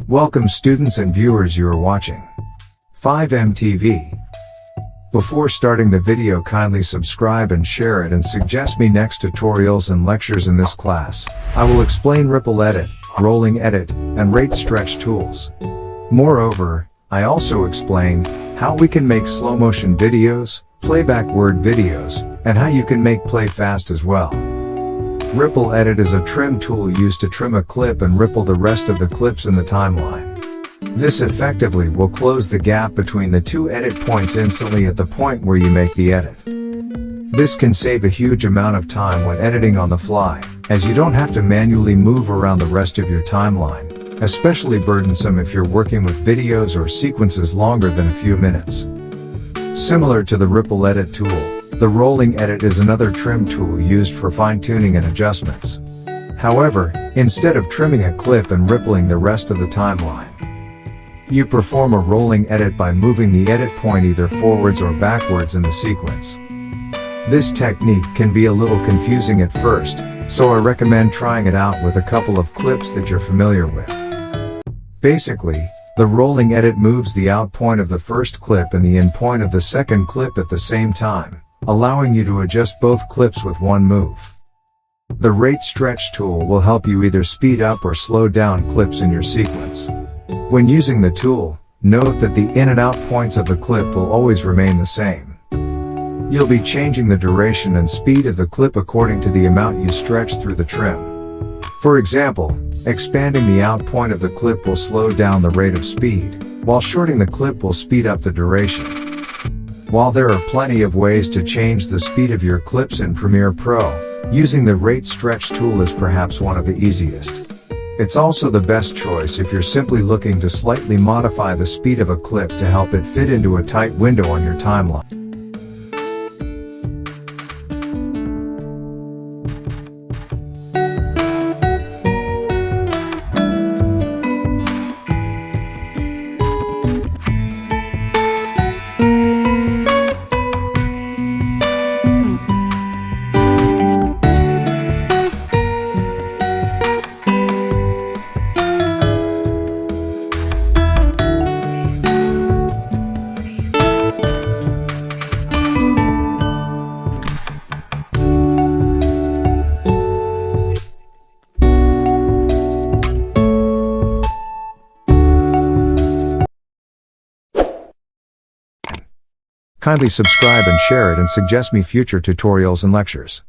Welcome students and viewers, you are watching 5MTV. Before starting the video, kindly subscribe and share it and suggest me next tutorials and lectures in this class. I will explain ripple edit, rolling edit, and rate stretch tools. Moreover, I also explain how we can make slow motion videos, playback word videos, and how you can make play fast as well. Ripple edit is a trim tool used to trim a clip and ripple the rest of the clips in the timeline. This effectively will close the gap between the two edit points instantly at the point where you make the edit. This can save a huge amount of time when editing on the fly, as you don't have to manually move around the rest of your timeline, especially burdensome if you're working with videos or sequences longer than a few minutes. Similar to the ripple edit tool, the rolling edit is another trim tool used for fine-tuning and adjustments. However, instead of trimming a clip and rippling the rest of the timeline, you perform a rolling edit by moving the edit point either forwards or backwards in the sequence. This technique can be a little confusing at first, so I recommend trying it out with a couple of clips that you're familiar with. Basically, the rolling edit moves the out point of the first clip and the in point of the second clip at the same time, allowing you to adjust both clips with one move. The rate stretch tool will help you either speed up or slow down clips in your sequence. When using the tool, note that the in and out points of the clip will always remain the same. You'll be changing the duration and speed of the clip according to the amount you stretch through the trim. For example, expanding the out point of the clip will slow down the rate of speed, while shorting the clip will speed up the duration. While there are plenty of ways to change the speed of your clips in Premiere Pro, using the rate stretch tool is perhaps one of the easiest. It's also the best choice if you're simply looking to slightly modify the speed of a clip to help it fit into a tight window on your timeline. Kindly subscribe and share it and suggest me future tutorials and lectures.